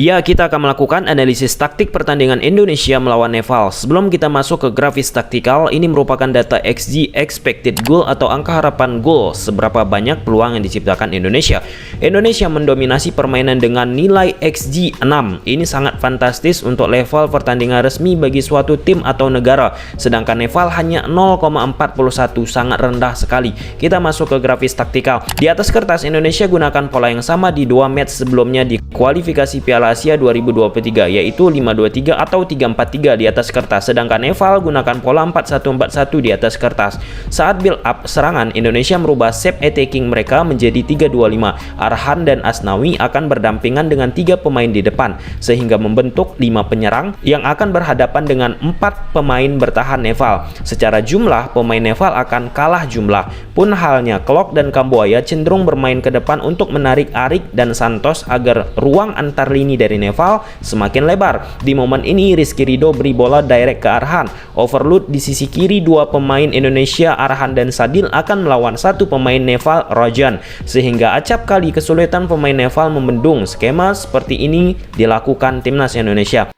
Ya, kita akan melakukan analisis taktik pertandingan Indonesia melawan Nepal. Sebelum kita masuk ke grafis taktikal, ini merupakan data XG expected goal atau angka harapan gol, seberapa banyak peluang yang diciptakan Indonesia. Indonesia mendominasi permainan dengan nilai XG 6. Ini sangat fantastis untuk level pertandingan resmi bagi suatu tim atau negara. Sedangkan Nepal hanya 0,41, sangat rendah sekali. Kita masuk ke grafis taktikal. Di atas kertas, Indonesia gunakan pola yang sama di dua match sebelumnya di kualifikasi Piala Asia 2023, yaitu 5-2-3 atau 3-4-3 di atas kertas. Sedangkan Nepal gunakan pola 4-1-4-1 di atas kertas. Saat build up serangan, Indonesia merubah shape attacking mereka menjadi 3-2-5. Arhan dan Asnawi akan berdampingan dengan 3 pemain di depan, sehingga membentuk 5 penyerang yang akan berhadapan dengan 4 pemain bertahan Nepal. Secara jumlah, pemain Nepal akan kalah jumlah. Pun halnya Klok dan Kambuaya cenderung bermain ke depan untuk menarik Arik dan Santos agar ruang antar lini dari Nepal semakin lebar. Di momen ini Rizky Ridho beri bola direct ke Arhan. Overload di sisi kiri dua pemain Indonesia Arhan dan Sadil akan melawan satu pemain Nepal Rajan, sehingga acap kali kesulitan pemain Nepal membendung. Skema seperti ini dilakukan timnas Indonesia.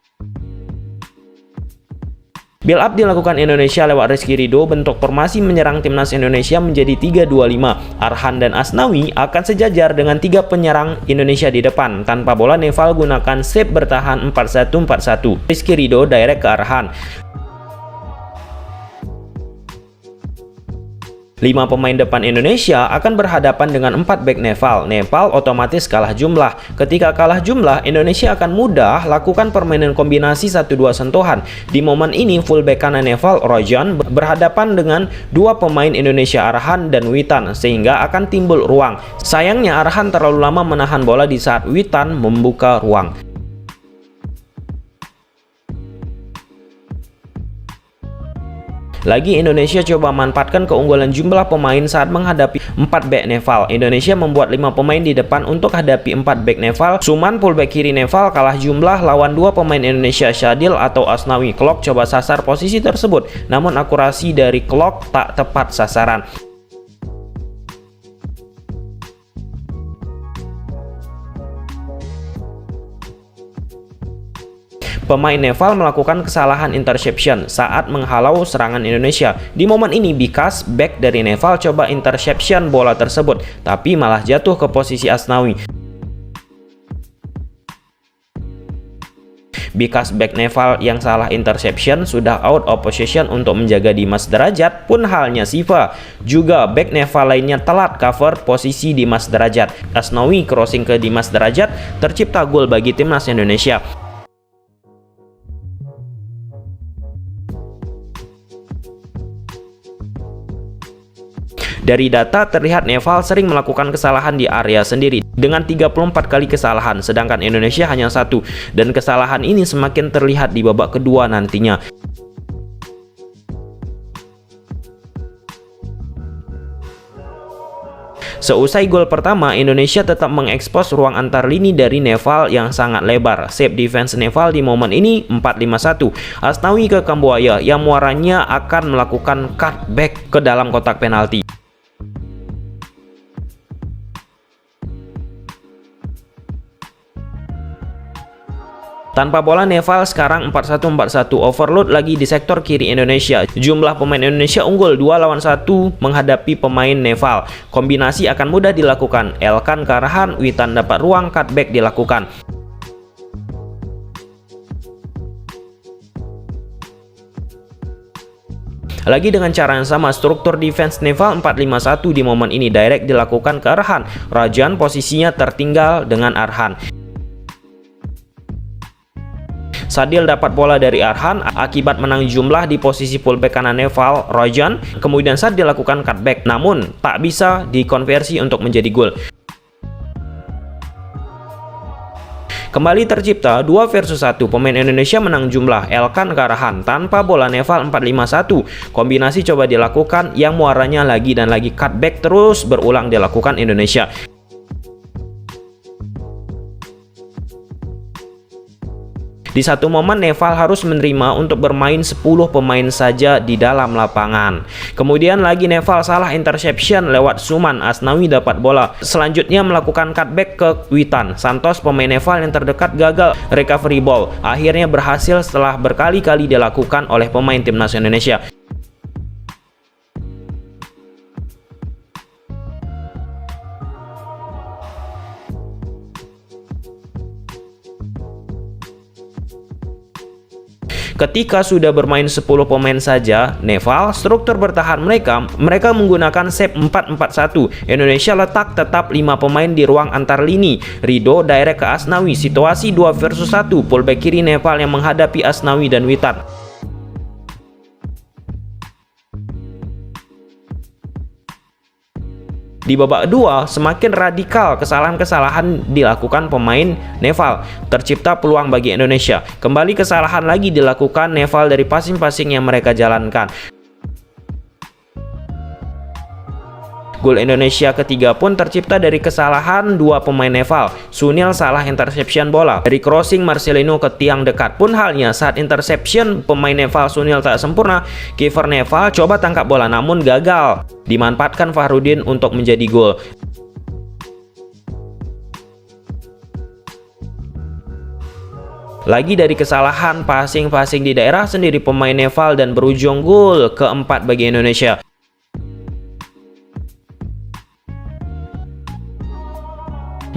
Build up dilakukan Indonesia lewat Rizky Ridho. Bentuk formasi menyerang timnas Indonesia menjadi 3-2-5. Arhan dan Asnawi akan sejajar dengan 3 penyerang Indonesia di depan. Tanpa bola, Nepal gunakan shape bertahan 4-1-4-1. Rizky Ridho direct ke Arhan. 5 pemain depan Indonesia akan berhadapan dengan 4 back Nepal. Nepal otomatis kalah jumlah. Ketika kalah jumlah, Indonesia akan mudah lakukan permainan kombinasi 1-2 sentuhan. Di momen ini, fullback kanan Nepal, Rajan, berhadapan dengan 2 pemain Indonesia, Arhan dan Witan, sehingga akan timbul ruang. Sayangnya, Arhan terlalu lama menahan bola di saat Witan membuka ruang. Lagi Indonesia coba manfaatkan keunggulan jumlah pemain saat menghadapi 4 back Nepal. Indonesia membuat 5 pemain di depan untuk hadapi 4 back Nepal. Suman fullback kiri Nepal kalah jumlah lawan 2 pemain Indonesia, Sadil atau Asnawi. Klok coba sasar posisi tersebut, namun akurasi dari Klok tak tepat sasaran. Pemain Nepal melakukan kesalahan interception saat menghalau serangan Indonesia. Di momen ini, Bikas, back dari Nepal, coba interception bola tersebut, tapi malah jatuh ke posisi Asnawi. Bikas back Nepal yang salah interception sudah out of position untuk menjaga Dimas Derajat. Pun halnya Siva, juga back Nepal lainnya telat cover posisi Dimas Derajat. Asnawi crossing ke Dimas Derajat, tercipta gol bagi timnas Indonesia. Dari data terlihat Nepal sering melakukan kesalahan di area sendiri dengan 34 kali kesalahan, sedangkan Indonesia hanya 1, dan kesalahan ini semakin terlihat di babak kedua nantinya. Seusai gol pertama, Indonesia tetap mengekspos ruang antar lini dari Nepal yang sangat lebar. Shape defense Nepal di momen ini 4-5-1. Asnawi ke Kambuaya yang muaranya akan melakukan cutback ke dalam kotak penalti. Tanpa bola, Nepal sekarang 4-1-4-1. Overload lagi di sektor kiri Indonesia. Jumlah pemain Indonesia unggul 2 lawan 1 menghadapi pemain Nepal. Kombinasi akan mudah dilakukan. Elkan ke Arhan, Witan dapat ruang, cutback dilakukan. Lagi dengan cara yang sama, struktur defense Nepal 4-5-1 di momen ini direct dilakukan ke Arhan. Rajan posisinya tertinggal dengan Arhan. Sadil dapat bola dari Arhan akibat menang jumlah di posisi fullback kanan Nepal, Rajan. Kemudian saat dilakukan cutback, namun tak bisa dikonversi untuk menjadi gol. Kembali tercipta 2 versus 1. Pemain Indonesia menang jumlah. Elkan ke Arhan. Tanpa bola, Nepal 4-5-1. Kombinasi coba dilakukan yang muaranya lagi dan lagi, cutback terus berulang dilakukan Indonesia. Di satu momen Neval harus menerima untuk bermain 10 pemain saja di dalam lapangan. Kemudian lagi Neval salah interception lewat Suman, Asnawi dapat bola. Selanjutnya melakukan cutback ke Witan. Santos pemain Neval yang terdekat gagal recovery ball. Akhirnya berhasil setelah berkali-kali dilakukan oleh pemain timnas Indonesia. Ketika sudah bermain 10 pemain saja, Neval, struktur bertahan mereka menggunakan shape 4-4-1. Indonesia letak tetap 5 pemain di ruang antar lini. Ridho direct ke Asnawi, situasi 2 versus 1, pullback kiri Neval yang menghadapi Asnawi dan Witan. Di babak kedua, semakin radikal kesalahan-kesalahan dilakukan pemain Neval. Tercipta peluang bagi Indonesia. Kembali kesalahan lagi dilakukan Neval dari passing-passing yang mereka jalankan. Gol Indonesia ketiga pun tercipta dari kesalahan 2 pemain Neval. Sunil salah interception bola. Dari crossing Marcelino ke tiang dekat pun halnya, saat interception pemain Neval Sunil tak sempurna, kiper Neval coba tangkap bola namun gagal. Dimanfaatkan Fahrudin untuk menjadi gol. Lagi dari kesalahan passing-passing di daerah sendiri pemain Neval dan berujung gol keempat bagi Indonesia.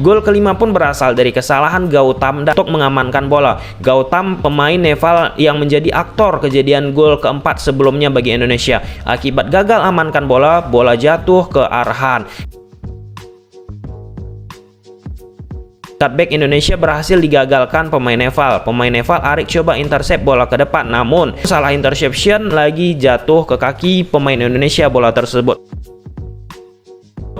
Gol kelima pun berasal dari kesalahan Gautam untuk mengamankan bola. Gautam pemain Neval yang menjadi aktor kejadian gol keempat sebelumnya bagi Indonesia. Akibat gagal amankan bola, bola jatuh ke Arhan. Cutback Indonesia berhasil digagalkan pemain Neval. Pemain Neval Arik coba intercept bola ke depan, namun salah interception lagi jatuh ke kaki pemain Indonesia bola tersebut.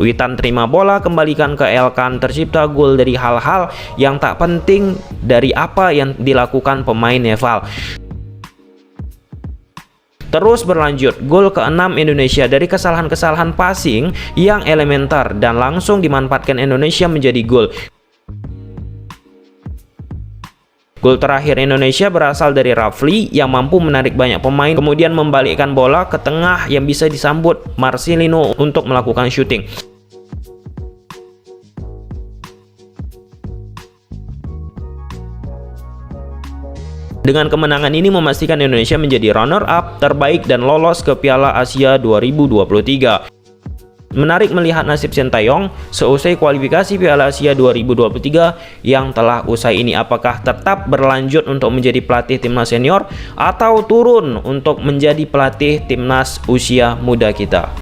Witan terima bola, kembalikan ke Elkan, tercipta gol dari hal-hal yang tak penting dari apa yang dilakukan pemain Neval. Terus berlanjut, gol ke-6 Indonesia dari kesalahan-kesalahan passing yang elementer dan langsung dimanfaatkan Indonesia menjadi gol. Gol terakhir Indonesia berasal dari Rafli yang mampu menarik banyak pemain, kemudian membalikkan bola ke tengah yang bisa disambut Marcelino untuk melakukan shooting. Dengan kemenangan ini memastikan Indonesia menjadi runner-up terbaik dan lolos ke Piala Asia 2023. Menarik melihat nasib Sintayong seusai kualifikasi Piala Asia 2023 yang telah usai ini. Apakah tetap berlanjut untuk menjadi pelatih timnas senior atau turun untuk menjadi pelatih timnas usia muda kita?